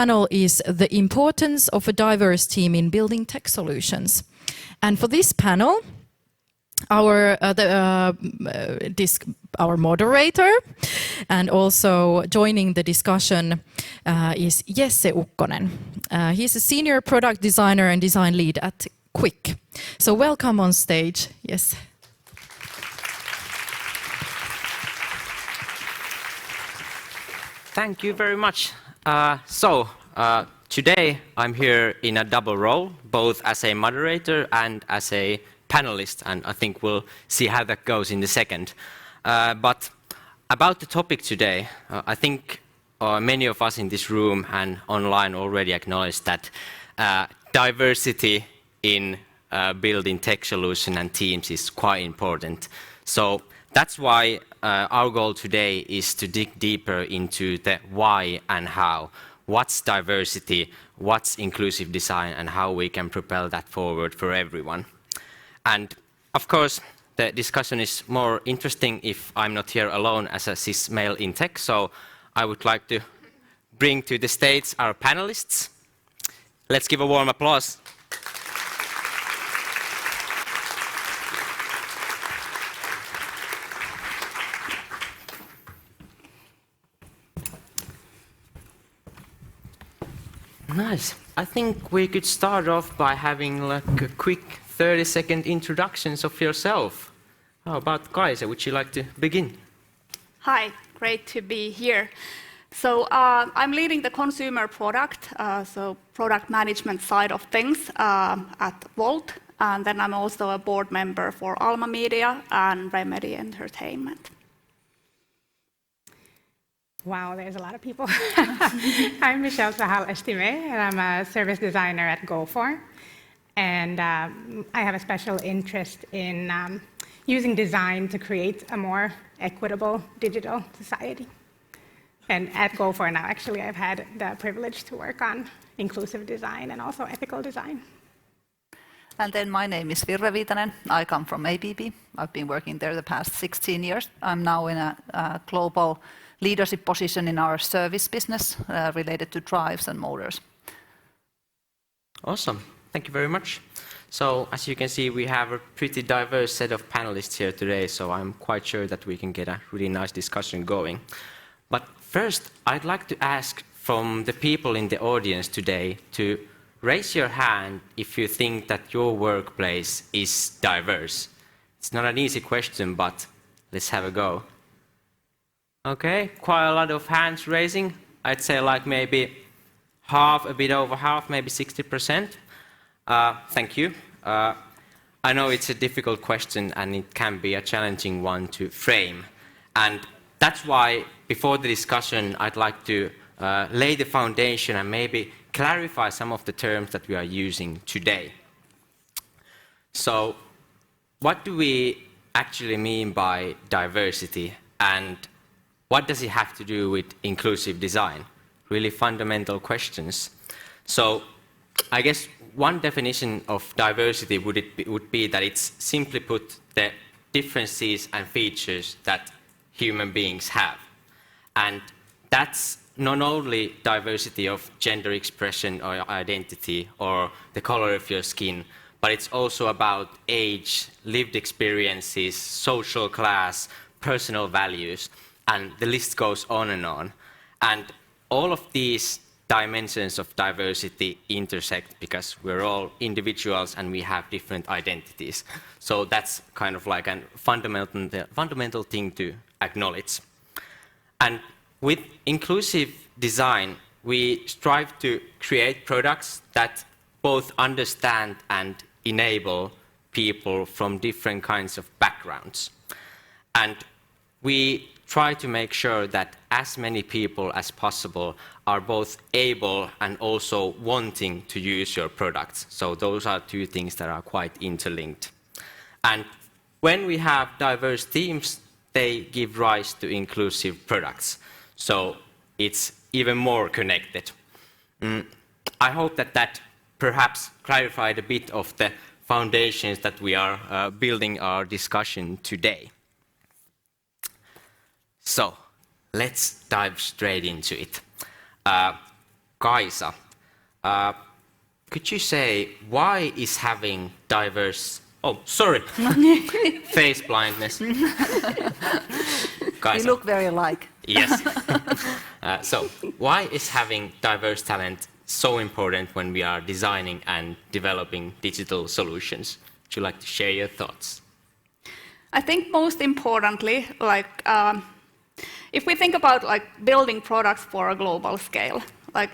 panel is the importance of a diverse team in building tech solutions. And for this panel, our moderator and also joining the discussion is Jesse Ukkonen. He's a senior product designer and design lead at Qvik. So welcome on stage, Jesse. Thank you very much. Today I'm here in a double role, both as a moderator and as a panelist, and I think we'll see how that goes in a second. But about the topic today, I think many of us in this room and online already acknowledge that diversity in building tech solutions and teams is quite important. So that's why our goal today is to dig deeper into the why and how. What's diversity, what's inclusive design, and how we can propel that forward for everyone. And of course, the discussion is more interesting if I'm not here alone as a cis male in tech, so I would like to bring to the stage our panelists. Let's give a warm applause. Nice. I think we could start off by having like a quick 30-second introductions of yourself. How about Kaisa? Would you like to begin? Hi, great to be here. So I'm leading the consumer product, so product management side of things at Wolt, and then I'm also a board member for Alma Media and Remedy Entertainment. Wow, there's a lot of people. I'm Sahal, Estime, and I'm a service designer at Gofore. And I have a special interest in using design to create a more equitable digital society. And at Gofore now, actually, I've had the privilege to work on inclusive design and also ethical design. And then my name is Virve Viitanen. I come from ABB. I've been working there the past 16 years. I'm now in a global leadership position in our service business related to drives and motors. Awesome. Thank you very much. So as you can see, we have a pretty diverse set of panelists here today, so I'm quite sure that we can get a really nice discussion going. But first, I'd like to ask from the people in the audience today to raise your hand if you think that your workplace is diverse. It's not an easy question, but let's have a go. Okay, quite a lot of hands raising. I'd say like maybe half, a bit over half, maybe 60%. Thank you. I know it's a difficult question and it can be a challenging one to frame. And that's why before the discussion, I'd like to lay the foundation and maybe clarify some of the terms that we are using today. So what do we actually mean by diversity, and what does it have to do with inclusive design? Really fundamental questions. So I guess one definition of diversity would be that it's simply put the differences and features that human beings have. And that's not only diversity of gender expression or identity or the color of your skin, but it's also about age, lived experiences, social class, personal values, and the list goes on and on. And all of these dimensions of diversity intersect because we're all individuals and we have different identities. So that's kind of like a fundamental thing to acknowledge. And with inclusive design, we strive to create products that both understand and enable people from different kinds of backgrounds. And we try to make sure that as many people as possible are both able and also wanting to use your products. So those are two things that are quite interlinked. And when we have diverse teams, they give rise to inclusive products. So it's even more connected. I hope that that perhaps clarified a bit of the foundations that we are building our discussion today. So let's dive straight into it. Kaisa, could you say why is having diverse... Oh, sorry, face blindness. You look very alike. Yes. So, why is having diverse talent so important when we are designing and developing digital solutions? Would you like to share your thoughts? I think most importantly, if we think about building products for a global scale,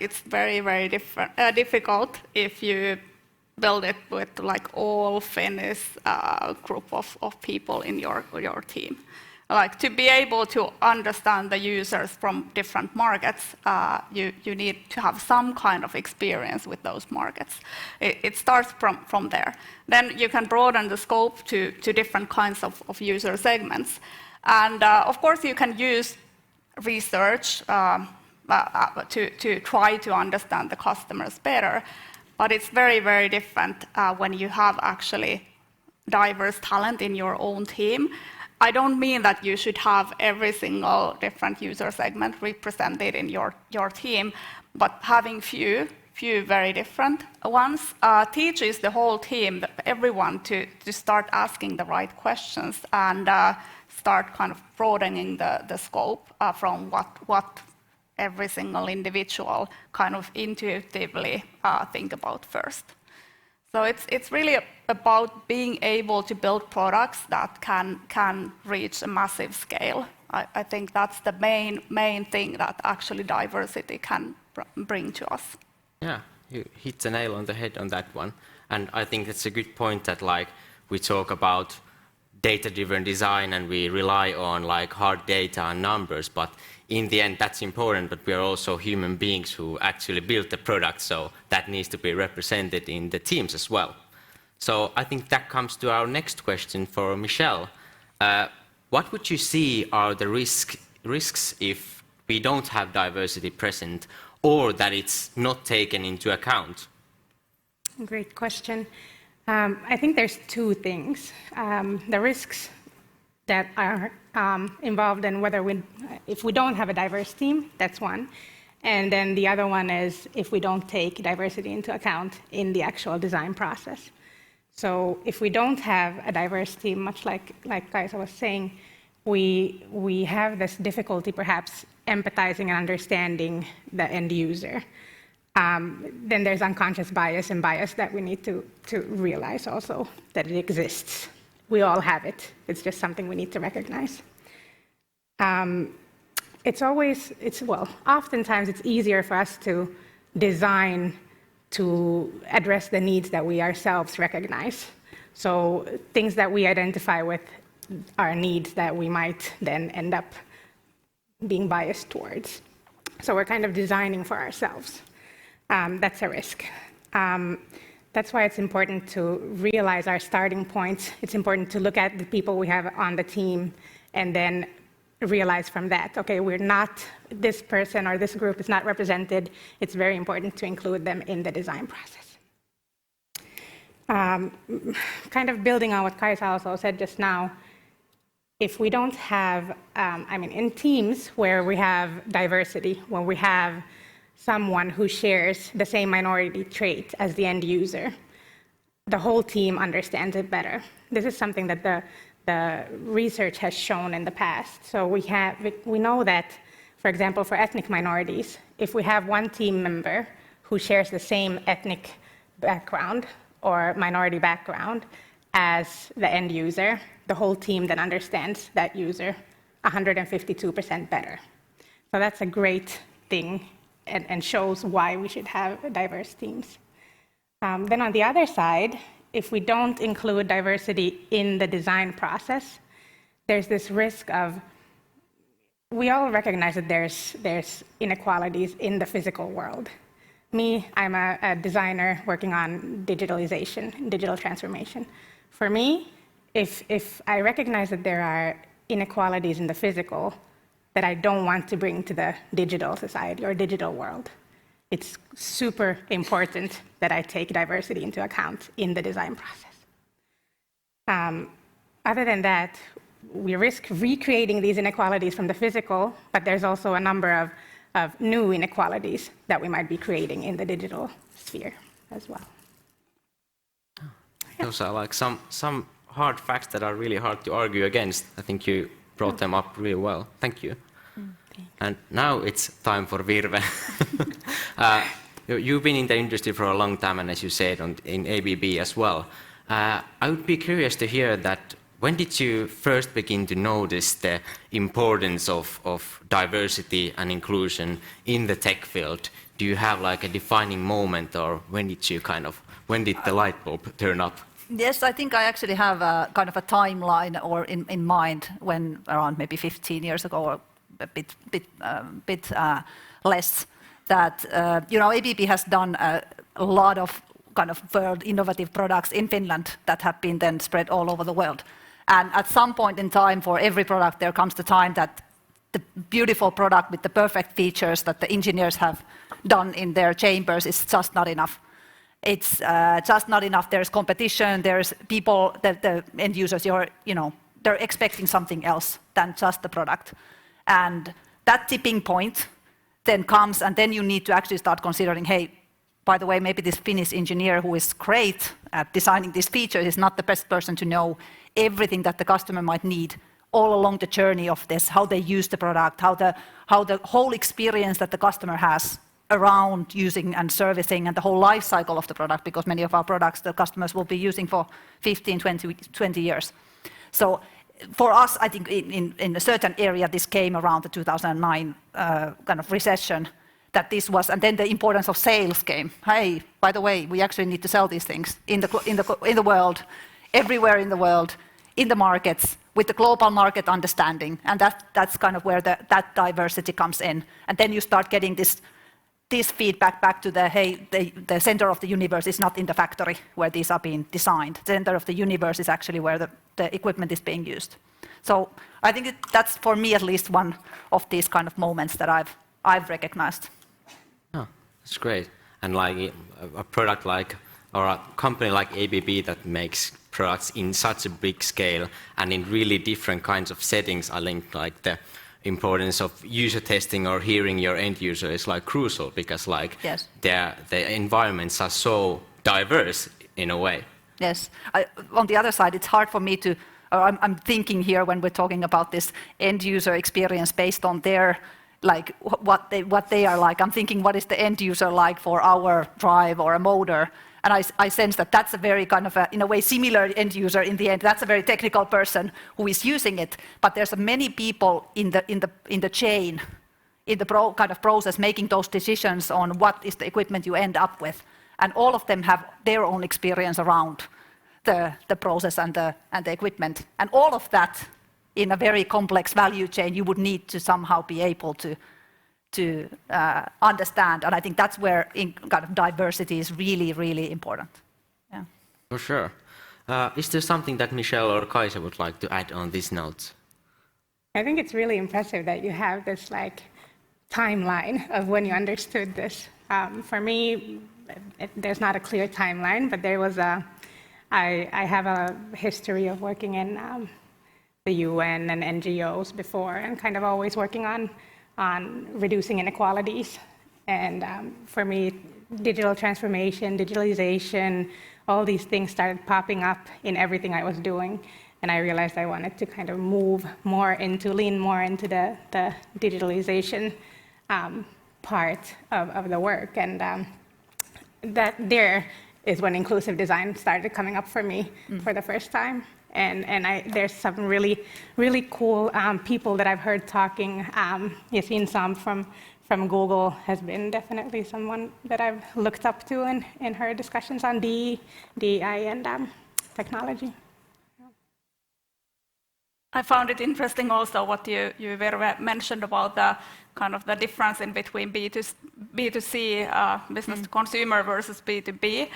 it's very, very difficult if you build it with all Finnish group of people in your team. To be able to understand the users from different markets, you need to have some kind of experience with those markets. It starts from there. Then you can broaden the scope to different kinds of user segments. And of course, you can use research to try to understand the customers better. But it's very, very different when you have actually diverse talent in your own team. I don't mean that you should have every single different user segment represented in your team, but having few very different ones teaches the whole team, everyone, to start asking the right questions and start kind of broadening the scope from what every single individual kind of intuitively think about first. So it's really about being able to build products that can reach a massive scale. I think that's the main thing that actually diversity can bring to us. Yeah, you hit the nail on the head on that one. And I think it's a good point that we talk about data-driven design and we rely on hard data and numbers, but in the end that's important, but we are also human beings who actually build the product, so that needs to be represented in the teams as well. So I think that comes to our next question for Michelle. What would you see are the risks if we don't have diversity present or that it's not taken into account? Great question. I think there's two things. The risks that are involved in if we don't have a diverse team, that's one. And then the other one is if we don't take diversity into account in the actual design process. So if we don't have a diverse team, much like Kaisa was saying, we have this difficulty perhaps empathizing and understanding the end user. Then there's unconscious bias and bias that we need to realize also that it exists. We all have it. It's just something we need to recognize. Oftentimes it's easier for us to design to address the needs that we ourselves recognize. So things that we identify with are needs that we might then end up being biased towards. So we're kind of designing for ourselves. That's a risk. That's why it's important to realize our starting points. It's important to look at the people we have on the team and then realize from that, okay, this person or this group is not represented. It's very important to include them in the design process. Kind of building on what Kaisa also said just now, if we don't have, in teams where we have diversity, when we have someone who shares the same minority trait as the end user, the whole team understands it better. This is something that the research has shown in the past. So we know that, for example, for ethnic minorities, if we have one team member who shares the same ethnic background or minority background as the end user, the whole team then understands that user 152% better. So that's a great thing and shows why we should have diverse teams. Then on the other side, if we don't include diversity in the design process, there's this risk of, we all recognize that there's inequalities in the physical world. Me, I'm a designer working on digitalization, digital transformation. For me, if I recognize that there are inequalities in the physical that I don't want to bring to the digital society or digital world, it's super important that I take diversity into account in the design process. Other than that, we risk recreating these inequalities from the physical, but there's also a number of new inequalities that we might be creating in the digital sphere as well. Those are like some hard facts that are really hard to argue against. I think you brought them up really well. Thank you. And now it's time for Virve. You've been in the industry for a long time, and as you said, in ABB as well. I would be curious to hear that when did you first begin to notice the importance of diversity and inclusion in the tech field? Do you have like a defining moment, or when did the light bulb turn up? Yes, I think I actually have a kind of a timeline or in mind when around maybe 15 years ago or a bit less, that ABB has done a lot of kind of world innovative products in Finland that have been then spread all over the world. And at some point in time, for every product, there comes the time that the beautiful product with the perfect features that the engineers have done in their chambers is just not enough. It's just not enough. There's competition. There's people, the end users. They're expecting something else than just the product. And that tipping point then comes, and then you need to actually start considering, hey, by the way, maybe this Finnish engineer who is great at designing these features is not the best person to know everything that the customer might need all along the journey of this, how they use the product, how the whole experience that the customer has around using and servicing and the whole life cycle of the product, because many of our products the customers will be using for 15, 20 years. So for us, I think in a certain area, this came around the 2009 kind of recession, that this was, and then the importance of sales came. Hey, by the way, we actually need to sell these things in the world, everywhere in the world, in the markets, with the global market understanding, and that's kind of where that diversity comes in. And then you start getting this feedback back to the center of the universe is not in the factory where these are being designed. The center of the universe is actually where the equipment is being used. So I think that's, for me at least, one of these kind of moments that I've recognized. Oh, that's great. And like a product or a company like ABB that makes products in such a big scale and in really different kinds of settings, I think like the importance of user testing or hearing your end user is like crucial, because like yes. the environments are so diverse in a way. Yes. On the other side, it's hard for me to, I'm thinking here when we're talking about this end user experience based on their, like what they are like. I'm thinking, what is the end user like for our drive or a motor? And I sense that that's a very kind of in a way similar end user in the end. That's a very technical person who is using it, but there's many people in the chain, in the kind of process, making those decisions on what is the equipment you end up with, and all of them have their own experience around the process and the equipment, and all of that in a very complex value chain you would need to somehow be able to understand, and I think that's where kind of diversity is really, really important. Yeah. For sure. Is there something that Michelle or Kaisa would like to add on these notes? I think it's really impressive that you have this like timeline of when you understood this. For me, there's not a clear timeline, but there was I have a history of working in the UN and NGOs before, and kind of always working on reducing inequalities. And for me, digital transformation, digitalization, all these things started popping up in everything I was doing. And I realized I wanted to kind of lean more into the digitalization part of the work. And that there is when inclusive design started coming up for me for the first time. And there's some really, really cool people that I've heard talking. Yasin Sam from Google has been definitely someone that I've looked up to in her discussions on DEI and technology. I found it interesting also what you mentioned about the kind of the difference in between B2C, business to consumer, versus B2B.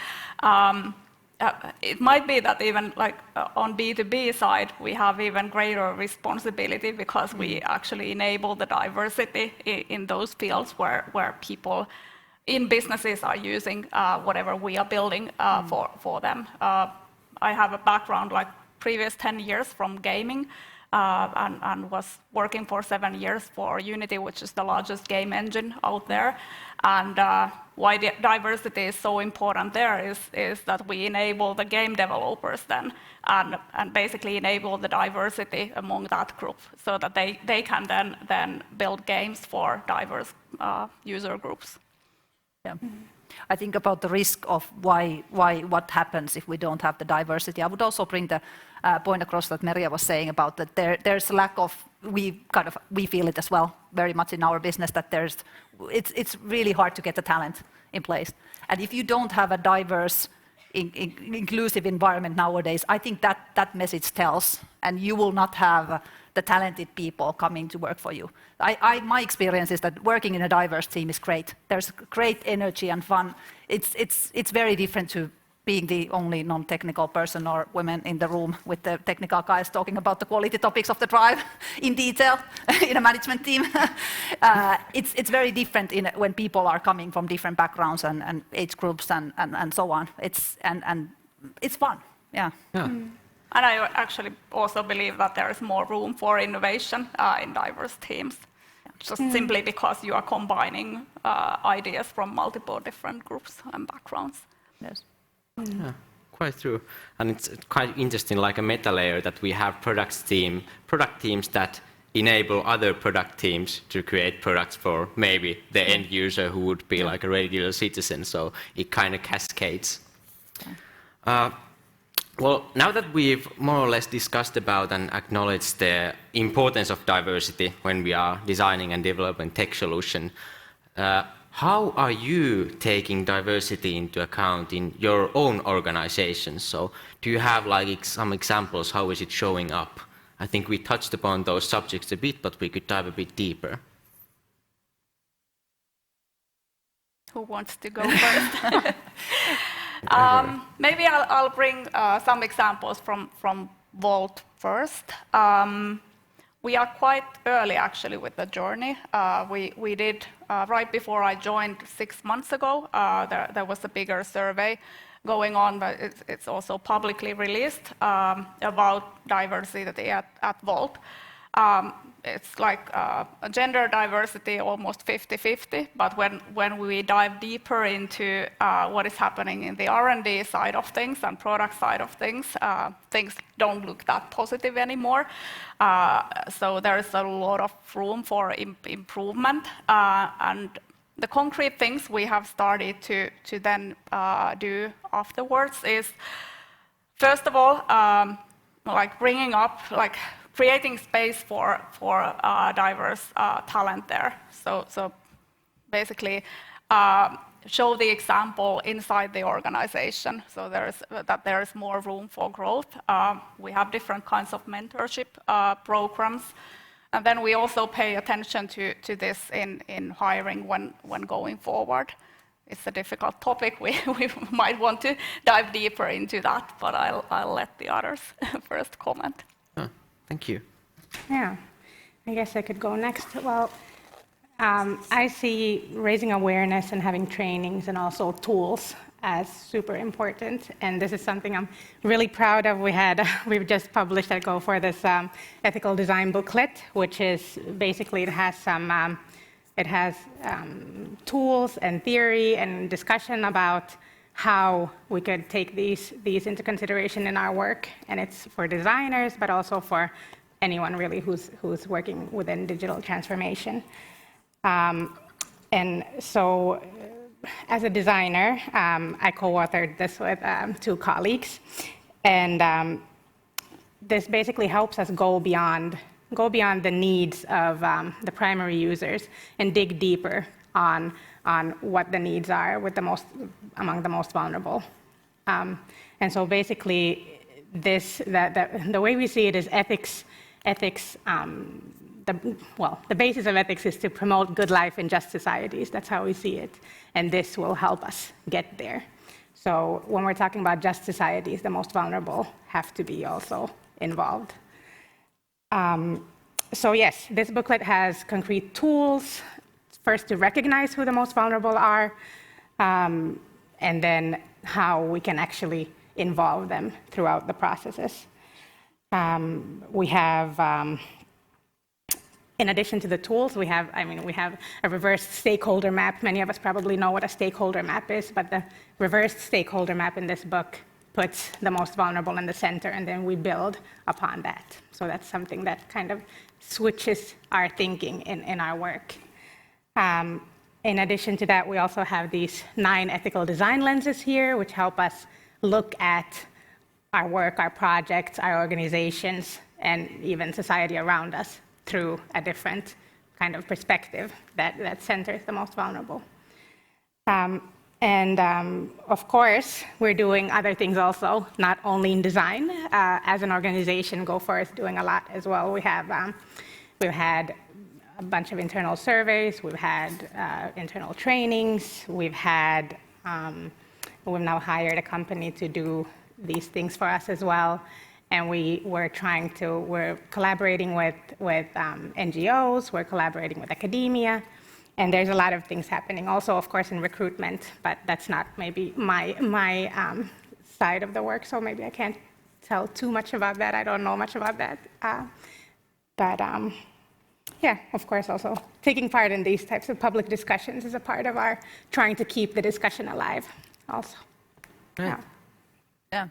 It might be that even like on B2B side, we have even greater responsibility, because we actually enable the diversity in those fields where people in businesses are using whatever we are building for them. I have a background like previous 10 years from gaming, and was working for 7 years for Unity, which is the largest game engine out there. And why the diversity is so important there is that we enable the game developers then, and basically enable the diversity among that group, so that they can then build games for diverse user groups. Yeah. I think about the risk of what happens if we don't have the diversity. I would also bring the point across that Merja was saying about that there's a lack of, we feel it as well very much in our business, that it's really hard to get the talent in place. And if you don't have a diverse, inclusive environment nowadays, I think that message tells, and you will not have the talented people coming to work for you. My experience is that working in a diverse team is great. There's great energy and fun. It's very different to being the only non-technical person or women in the room with the technical guys talking about the quality topics of the drive in detail in a management team. It's very different when people are coming from different backgrounds and age groups and so on. It's fun. Yeah. And I actually also believe that there is more room for innovation in diverse teams, just simply because you are combining ideas from multiple different groups and backgrounds. Yes. Yeah, quite true. And it's quite interesting, like a meta layer, that we have product teams that enable other product teams to create products for maybe the end user who would be like a regular citizen. So it kind of cascades. Well, now that we've more or less discussed about and acknowledged the importance of diversity when we are designing and developing tech solution, how are you taking diversity into account in your own organization? So do you have like some examples? How is it showing up? I think we touched upon those subjects a bit, but we could dive a bit deeper. Who wants to go first? Maybe I'll bring some examples from Wolt first. We are quite early actually with the journey. We did, right before I joined 6 months ago, there was a bigger survey going on, but it's also publicly released about diversity at Wolt. It's like gender diversity almost 50-50, but when we dive deeper into what is happening in the R&D side of things and product side of things, things don't look that positive anymore. So there is a lot of room for improvement, and the concrete things we have started to then do afterwards is, first of all, like bringing up, like creating space for diverse talent there. So basically show the example inside the organization, so there is more room for growth. We have different kinds of mentorship programs, and then we also pay attention to this in hiring when going forward. It's a difficult topic. We might want to dive deeper into that, but I'll let the others first comment. Thank you. Yeah, I guess I could go next. Well, I see raising awareness and having trainings and also tools as super important, and this is something I'm really proud of. We've just published at Gofore this ethical design booklet, which is basically, it has tools and theory and discussion about how we could take these into consideration in our work, and it's for designers, but also for anyone really who's working within digital transformation. And so, as a designer, I co-authored this with 2 colleagues, and this basically helps us go beyond the needs of the primary users and dig deeper on what the needs are among the most vulnerable. And so basically, the way we see it is ethics. The basis of ethics is to promote good life in just societies. That's how we see it, and this will help us get there. So when we're talking about just societies, the most vulnerable have to be also involved. So yes, this booklet has concrete tools, first to recognize who the most vulnerable are, and then how we can actually involve them throughout the processes. We have, in addition to the tools, we have a reverse stakeholder map. Many of us probably know what a stakeholder map is, but the reverse stakeholder map in this book puts the most vulnerable in the center, and then we build upon that. So that's something that kind of switches our thinking in our work. In addition to that, we also have these 9 ethical design lenses here, which help us look at our work, our projects, our organizations, and even society around us through a different kind of perspective that centers the most vulnerable. Of course, we're doing other things also, not only in design. As an organization, Gofore is doing a lot as well. We've had a bunch of internal surveys, we've had internal trainings, we've now hired a company to do these things for us as well. And we're collaborating with NGOs, we're collaborating with academia, and there's a lot of things happening. Also, of course, in recruitment, but that's not maybe my side of the work, so maybe I can't tell too much about that. I don't know much about that. Yeah, of course, also taking part in these types of public discussions is a part of our trying to keep the discussion alive also. Right. Yeah.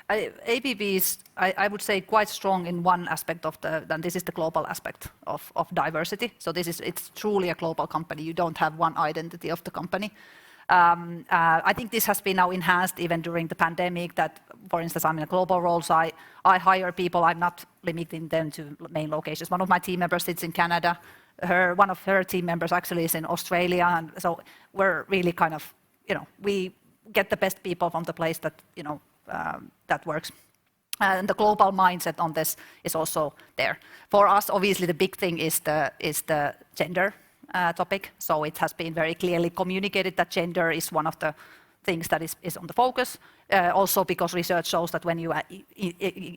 ABB is, I would say, quite strong in one aspect of and this is the global aspect of diversity. So it's truly a global company. You don't have one identity of the company. I think this has been now enhanced even during the pandemic that, for instance, I'm in a global role, so I hire people, I'm not limiting them to main locations. One of my team members sits in Canada, one of her team members actually is in Australia, and so we're really kind of, we get the best people from the place that, that works. And the global mindset on this is also there. For us, obviously, the big thing is the gender topic. So it has been very clearly communicated that gender is one of the things that is on the focus. Also because research shows that when you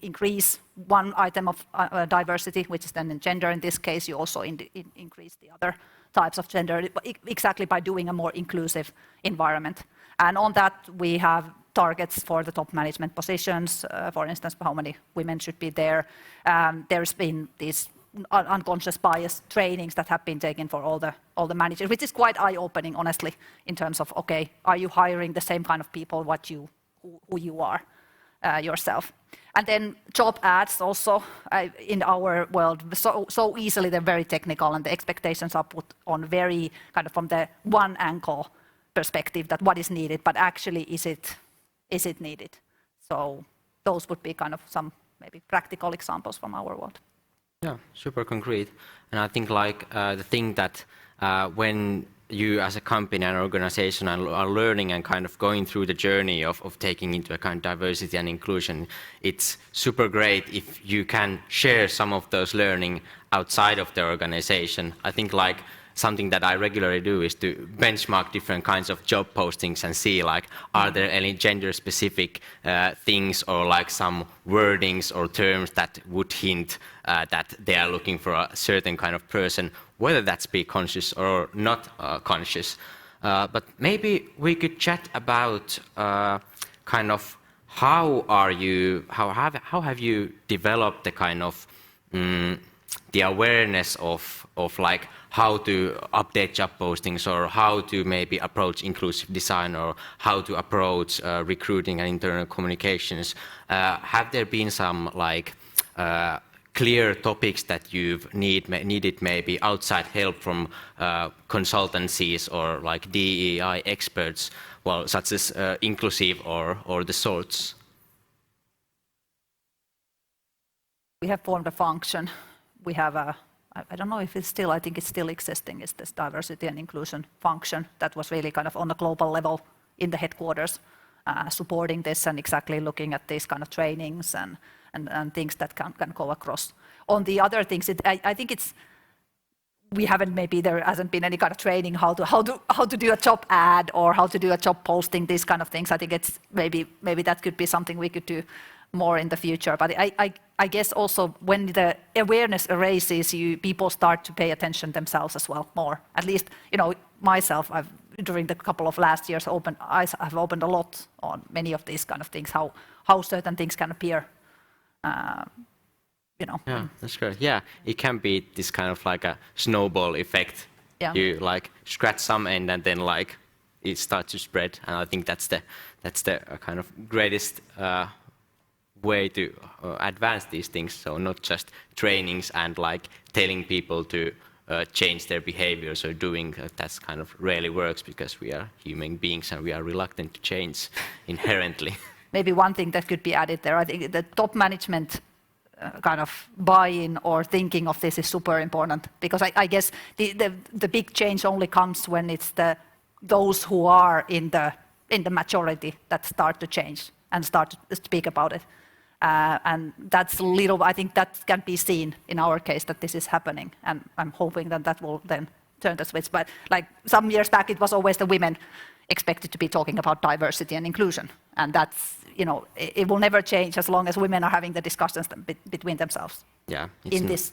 increase one item of diversity, which is then in gender in this case, you also increase the other types of gender exactly by doing a more inclusive environment. And on that, we have targets for the top management positions, for instance, how many women should be there. There's been these unconscious bias trainings that have been taken for all the managers, which is quite eye-opening, honestly, in terms of, okay, are you hiring the same kind of people who you are yourself? And then job ads also in our world, so easily they're very technical and the expectations are put on very kind of from the one angle perspective that what is needed, but actually is it needed? So those would be kind of some maybe practical examples from our world. Yeah, super concrete. And I think like the thing that when you as a company and organization are learning and kind of going through the journey of taking into account diversity and inclusion, it's super great if you can share some of those learning outside of the organization. I think like something that I regularly do is to benchmark different kinds of job postings and see like, are there any gender specific things or like some wordings or terms that would hint that they are looking for a certain kind of person, whether that's be conscious or not conscious. But maybe we could chat about kind of how have you developed the kind of the awareness of like how to update job postings or how to maybe approach inclusive design or how to approach recruiting and internal communications. Have there been some like clear topics that you've needed maybe outside help from consultancies or like DEI experts, well, such as inclusive or the sorts? We have formed a function. We have I don't know if it's still, I think it's still existing, is this diversity and inclusion function that was really kind of on a global level in the headquarters, supporting this and exactly looking at these kind of trainings and things that can go across. On the other things, I think we haven't, maybe there hasn't been any kind of training how to do a job ad or how to do a job posting, these kind of things. I think it's maybe that could be something we could do more in the future. But I guess also when the awareness raises, people start to pay attention themselves as well more. At least, myself, during the couple of last years, I've opened a lot on many of these kind of things, how certain things can appear you know. Yeah, that's great. Yeah, it can be this kind of like a snowball effect. Yeah. You like scratch some end and then like it starts to spread. And I think that's the kind of greatest way to advance these things. So not just trainings and like telling people to change their behaviors or doing that's kind of rarely works because we are human beings and we are reluctant to change inherently. Maybe one thing that could be added there, I think the top management kind of buy-in or thinking of this is super important, because I guess the big change only comes when it's those who are in the majority that start to change and start to speak about it. And that's I think that can be seen in our case that this is happening, and I'm hoping that will then turn the switch. But like some years back, it was always the women expected to be talking about diversity and inclusion, and that's, you know, it will never change as long as women are having the discussions between themselves. Yeah, in this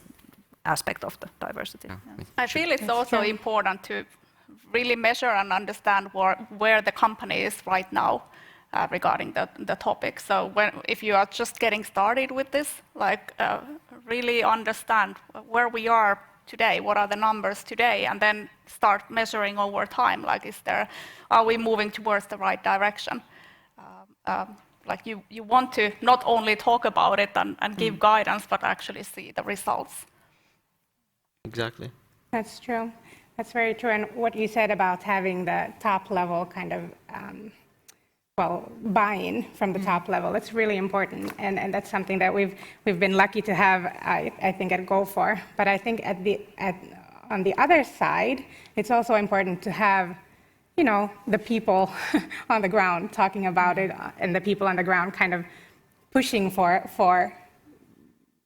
aspect of the diversity. Yeah. I feel it's also important to really measure and understand where the company is right now regarding the topic. So if you are just getting started with this, like really understand where we are today, what are the numbers today, and then start measuring over time. Like, are we moving towards the right direction? Like you want to not only talk about it and give guidance, but actually see the results. Exactly. That's true. That's very true. And what you said about having the top level kind of, buy-in from the top level, it's really important. And that's something that we've been lucky to have, I think, at Gofore. But I think on the other side, it's also important to have, you know, the people on the ground talking about it, and the people on the ground kind of pushing for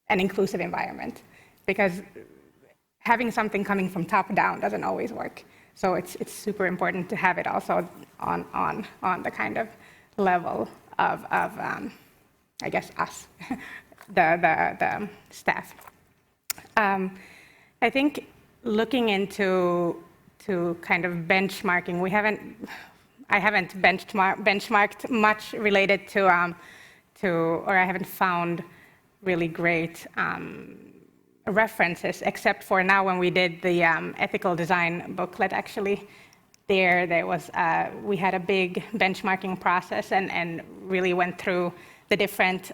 an inclusive environment, because having something coming from top down doesn't always work. So it's super important to have it also on the kind of level of I guess us, the staff. I think looking into kind of benchmarking, I haven't benchmarked much related to or I haven't found really great references, except for now when we did the ethical design booklet. Actually, there was we had a big benchmarking process and really went through the different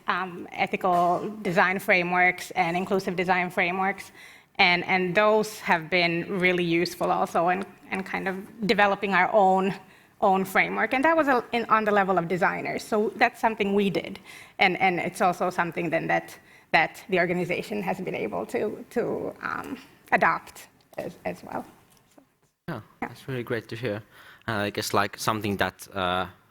ethical design frameworks and inclusive design frameworks, and those have been really useful also in kind of developing our own framework, and that was on the level of designers. So that's something we did, and it's also something then that the organization has been able to adopt as well. So, yeah, that's really great to hear. I guess like something that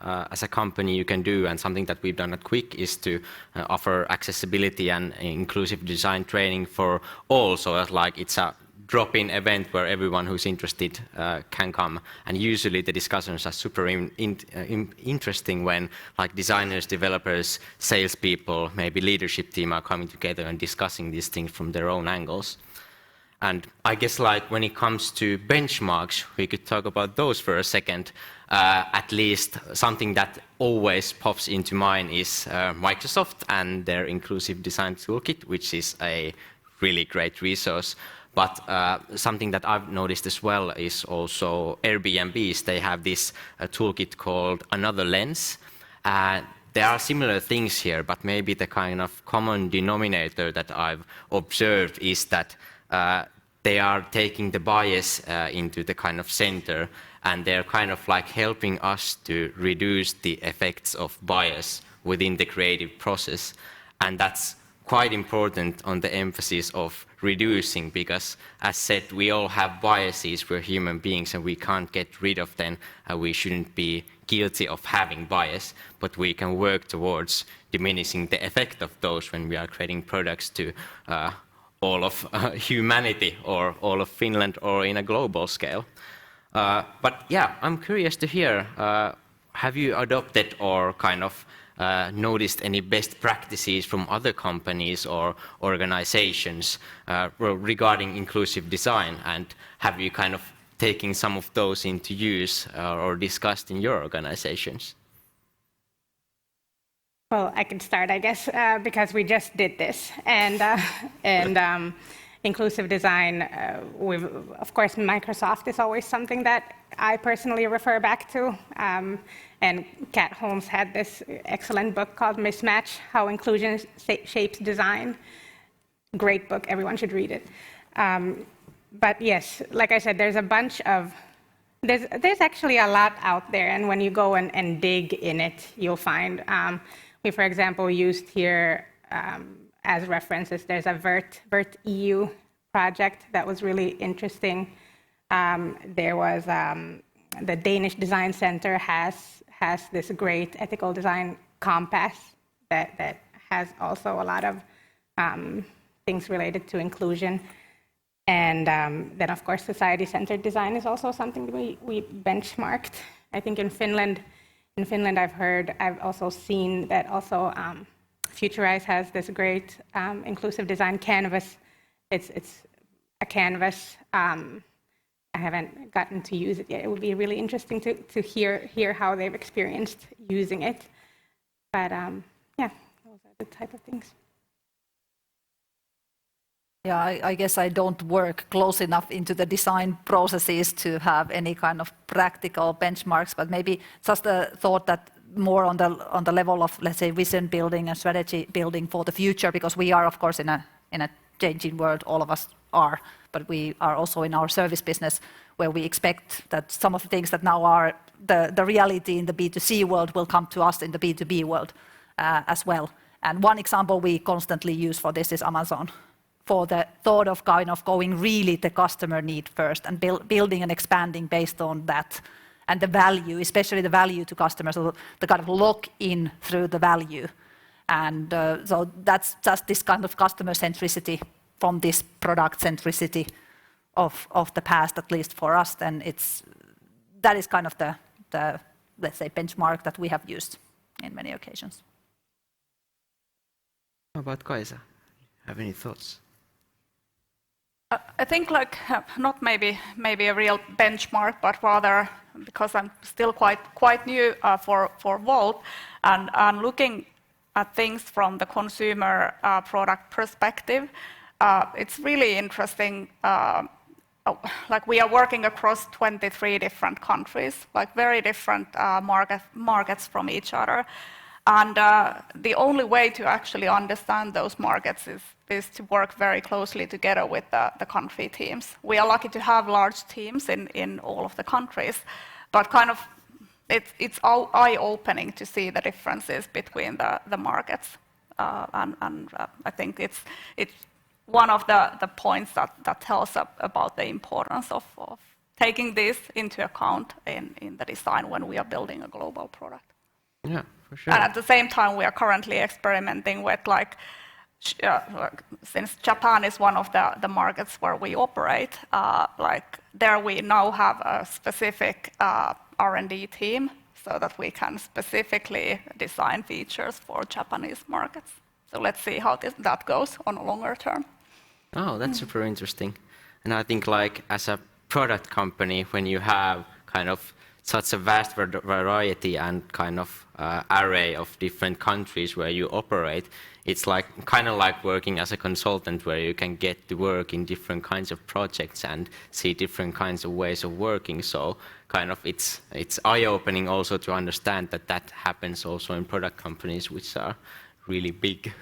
as a company you can do, and something that we've done at Qvik, is to offer accessibility and inclusive design training for all. So that like it's a drop-in event where everyone who's interested can come. And usually the discussions are super interesting when like designers, developers, salespeople, maybe leadership team are coming together and discussing these things from their own angles. And I guess like when it comes to benchmarks, we could talk about those for a second. At least something that always pops into mind is Microsoft and their inclusive design toolkit, which is a really great resource. But something that I've noticed as well is also Airbnbs. They have this toolkit called Another Lens. There are similar things here, but maybe the kind of common denominator that I've observed is that they are taking the bias into the kind of center, and they're kind of like helping us to reduce the effects of bias within the creative process. And that's quite important on the emphasis of reducing, because as said, we all have biases, we're human beings and we can't get rid of them. We shouldn't be guilty of having bias, but we can work towards diminishing the effect of those when we are creating products to all of humanity or all of Finland or in a global scale. But yeah, I'm curious to hear, have you adopted or kind of noticed any best practices from other companies or organizations regarding inclusive design, and have you kind of taken some of those into use or discussed in your organizations? Well, I can start, I guess, because we just did this. And inclusive design, of course, Microsoft is always something that I personally refer back to. And Kat Holmes had this excellent book called Mismatch, How Inclusion Shapes Design. Great book, everyone should read it. But yes, like I said, there's a bunch of, there's actually a lot out there, and when you go and dig in it, you'll find, we, for example, used here as references, there's a Vert EU project that was really interesting. There was, the Danish Design Center has this great ethical design compass that has also a lot of things related to inclusion. And then, of course, society-centered design is also something we benchmarked. I think in Finland, I've also seen that also Futurize has this great inclusive design canvas. It's a canvas. I haven't gotten to use it yet. It would be really interesting to hear how they've experienced using it. But yeah, those are the type of things. Yeah, I guess I don't work close enough into the design processes to have any kind of practical benchmarks, but maybe just a thought that more on the level of, let's say, vision building and strategy building for the future, because we are, of course, in a changing world, all of us are, but we are also in our service business where we expect that some of the things that now are the reality in the B2C world will come to us in the B2B world as well. And one example we constantly use for this is Amazon, for the thought of kind of going really the customer need first and building and expanding based on that. And the value, especially the value to customers, so the kind of lock-in through the value. And so that's just this kind of customer centricity from this product centricity of the past, at least for us. Then that is kind of the, let's say, benchmark that we have used in many occasions. How about Kaisa? Have any thoughts? I think like not maybe a real benchmark, but rather because I'm still quite new for Wolt and looking at things from the consumer product perspective, it's really interesting. Like we are working across 23 different countries, like very different markets from each other. And the only way to actually understand those markets is to work very closely together with the country teams. We are lucky to have large teams in all of the countries, but kind of it's eye-opening to see the differences between the markets. And I think it's one of the points that tells about the importance of taking this into account in the design when we are building a global product. Yeah, for sure. And at the same time, we are currently experimenting with since Japan is one of the markets where we operate, like there we now have a specific R&D team so that we can specifically design features for Japanese markets. So let's see how that goes on a longer term. Oh, that's super interesting. And I think like as a product company, when you have kind of such a vast variety and kind of array of different countries where you operate, it's like kind of like working as a consultant where you can get to work in different kinds of projects and see different kinds of ways of working. So kind of it's eye-opening also to understand that happens also in product companies which are really big.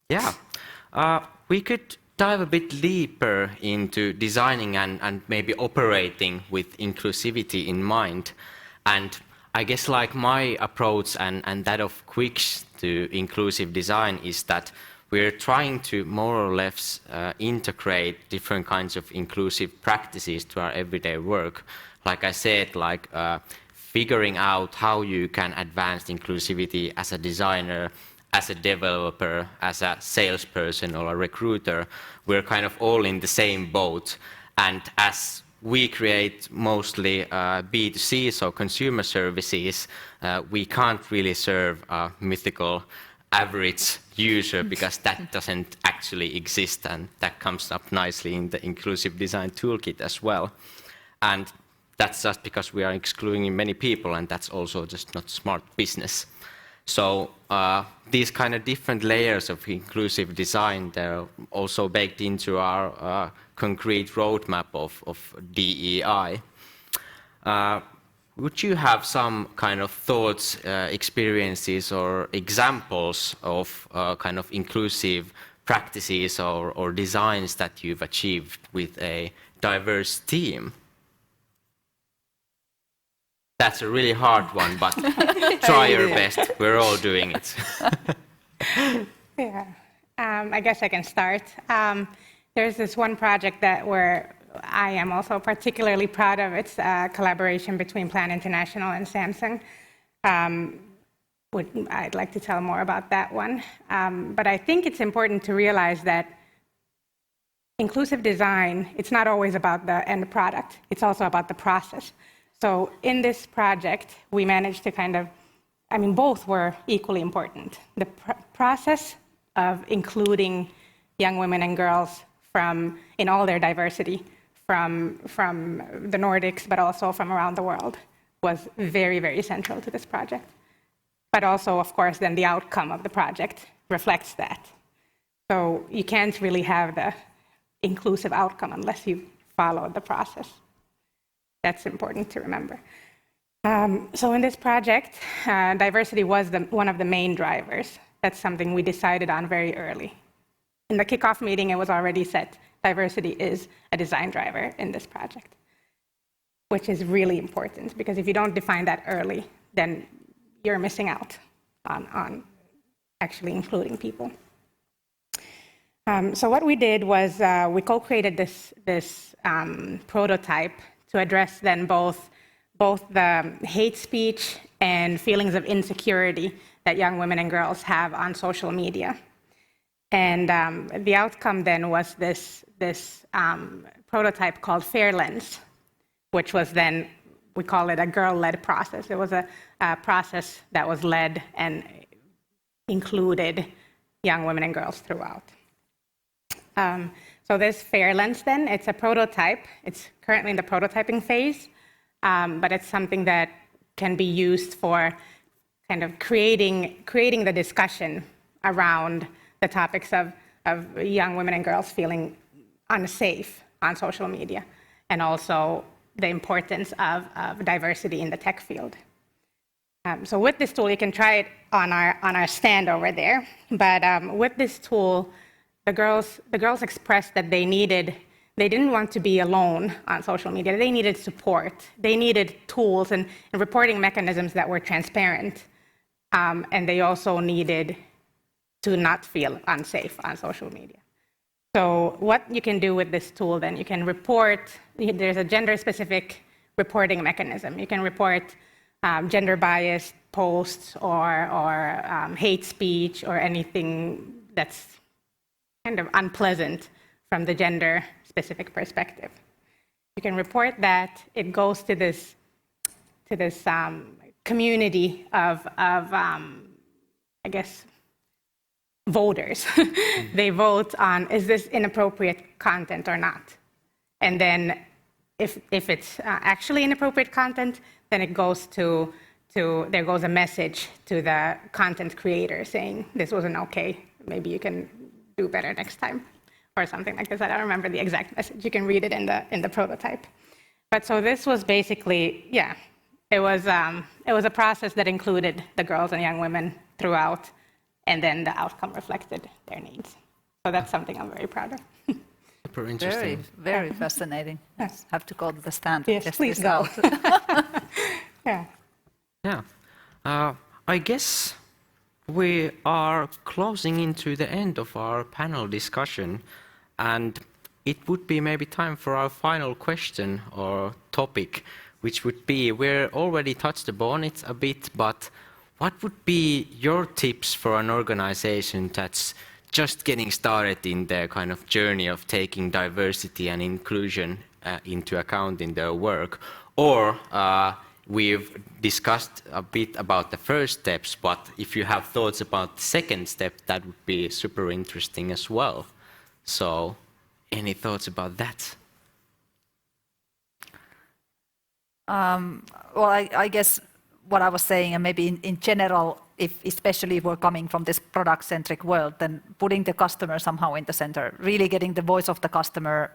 Yeah, we could dive a bit deeper into designing and maybe operating with inclusivity in mind. And I guess like my approach and that of Qvik's to inclusive design is that we're trying to more or less integrate different kinds of inclusive practices to our everyday work. Like I said, like figuring out how you can advance inclusivity as a designer, as a developer, as a salesperson or a recruiter, we're kind of all in the same boat. And as we create mostly B2C, so consumer services, we can't really serve a mythical average user because that doesn't actually exist, and that comes up nicely in the inclusive design toolkit as well. And that's just because we are excluding many people, and that's also just not smart business. So these kind of different layers of inclusive design, they're also baked into our concrete roadmap of DEI. Would you have some kind of thoughts, experiences, or examples of kind of inclusive practices or designs that you've achieved with a diverse team? That's a really hard one, but try your best. We're all doing it. Yeah, I guess I can start. There's this one project that I am also particularly proud of. It's a collaboration between Plan International and Samsung. I'd like to tell more about that one. But I think it's important to realize that inclusive design, it's not always about the end product. It's also about the process. So in this project, we managed to both were equally important. The process of including young women and girls in all their diversity, from the Nordics, but also from around the world, was very, very central to this project. But also, of course, then the outcome of the project reflects that. So you can't really have the inclusive outcome unless you follow the process. That's important to remember. So in this project, diversity was one of the main drivers. That's something we decided on very early. In the kickoff meeting, it was already set. Diversity is a design driver in this project, which is really important, because if you don't define that early, then you're missing out on actually including people. So what we did was we co-created this prototype to address then both the hate speech and feelings of insecurity that young women and girls have on social media. And the outcome then was this prototype called Fair Lens, which was then, we call it a girl-led process. It was a process that was led and included young women and girls throughout. So this Fair Lens then, it's a prototype. It's currently in the prototyping phase, but it's something that can be used for kind of creating the discussion around the topics of young women and girls feeling unsafe on social media, and also the importance of diversity in the tech field. So with this tool, you can try it on our stand over there. But with this tool, the girls expressed that they didn't want to be alone on social media. They needed support. They needed tools and reporting mechanisms that were transparent. And they also needed to not feel unsafe on social media. So what you can do with this tool then, you can report, there's a gender-specific reporting mechanism. You can report gender-biased posts or hate speech or anything that's kind of unpleasant from the gender-specific perspective. You can report that. It goes to this community of I guess, voters. They vote on, is this inappropriate content or not? And then if it's actually inappropriate content, then it goes there goes a message to the content creator saying, this wasn't okay, maybe you can do better next time, or something like this. I don't remember the exact message. You can read it in the prototype. But so this was basically, it was a process that included the girls and young women throughout, and then the outcome reflected their needs. So that's something I'm very proud of. Super interesting. Very fascinating. Yes. Have to go to the stand. Yes, Test please this go. out. Yeah. I guess we are closing into the end of our panel discussion, and it would be maybe time for our final question or topic, which would be, we're already touched upon it a bit, but what would be your tips for an organization that's just getting started in their kind of journey of taking diversity and inclusion into account in their work? Or we've discussed a bit about the first steps, but if you have thoughts about the second step, that would be super interesting as well. So, any thoughts about that? Well, I guess what I was saying, and maybe in general, especially if we're coming from this product-centric world, then putting the customer somehow in the center, really getting the voice of the customer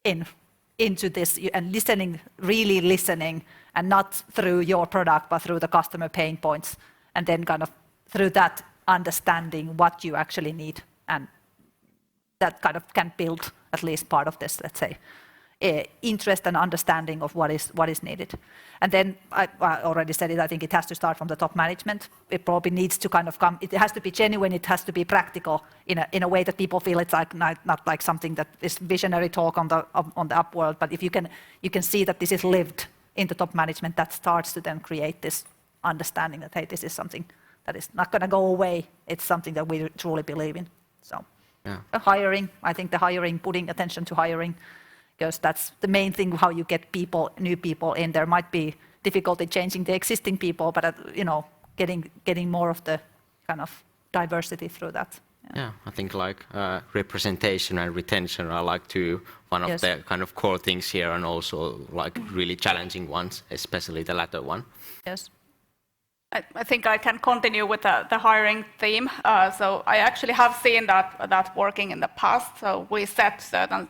into this and listening, really listening, and not through your product, but through the customer pain points, and then kind of through that understanding what you actually need, and that kind of can build at least part of this, let's say, interest and understanding of what is needed. And then I already said it, I think it has to start from the top management. It probably needs to kind of come, it has to be genuine, it has to be practical in a way that people feel it's like not like something that is visionary talk on the upworld, but if you can see that this is lived in the top management, that starts to then create this understanding that, hey, this is something that is not going to go away, it's something that we truly believe in. So hiring, I think the hiring, putting attention to hiring, because that's the main thing, how you get people, new people in. There might be difficulty changing the existing people, but getting more of the kind of diversity through that. Yeah, I think like representation and retention are like one of the kind of core things here, and also like really challenging ones, especially the latter one. Yes. I think I can continue with the hiring theme. So I actually have seen that working in the past. So we set certain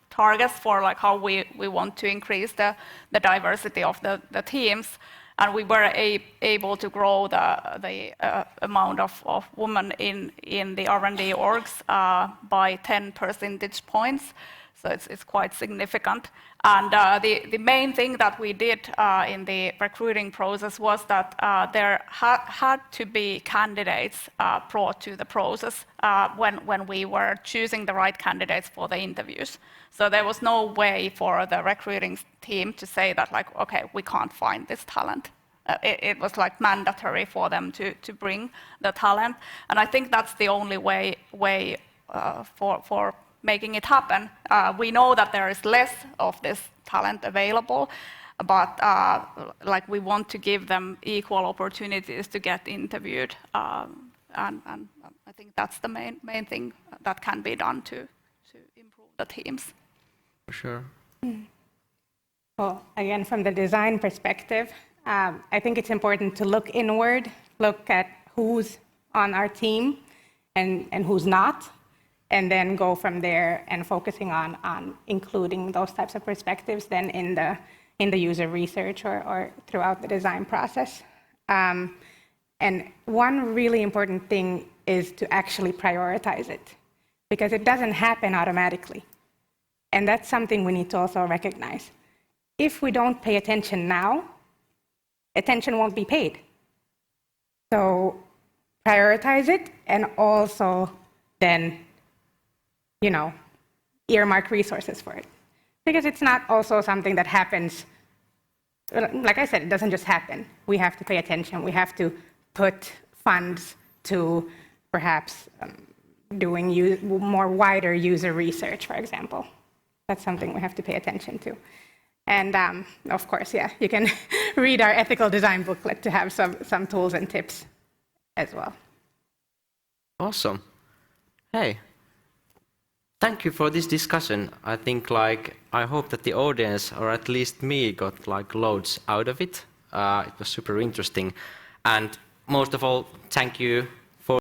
targets for how we want to increase the diversity of the teams, and we were able to grow the amount of women in the R&D orgs by 10 percentage points. So it's quite significant. And the main thing that we did in the recruiting process was that there had to be candidates brought to the process when we were choosing the right candidates for the interviews. So there was no way for the recruiting team to say that, okay, we can't find this talent. It was mandatory for them to bring the talent. And I think that's the only way for making it happen. We know that there is less of this talent available, but we want to give them equal opportunities to get interviewed, and I think that's the main thing that can be done to improve the teams. For sure. Well, again, from the design perspective, I think it's important to look inward, look at who's on our team and who's not, and then go from there and focusing on including those types of perspectives then in the user research or throughout the design process. And one really important thing is to actually prioritize it, because it doesn't happen automatically. And that's something we need to also recognize. If we don't pay attention now, attention won't be paid. So prioritize it, and also then earmark resources for it. Because it's not also something that happens, like I said, it doesn't just happen. We have to pay attention. We have to put funds to perhaps doing more wider user research, for example. That's something we have to pay attention to. And of course, you can read our ethical design booklet to have some tools and tips as well. Awesome. Hey. Thank you for this discussion. I think I hope that the audience, or at least me, got loads out of it. It was super interesting. And most of all, thank you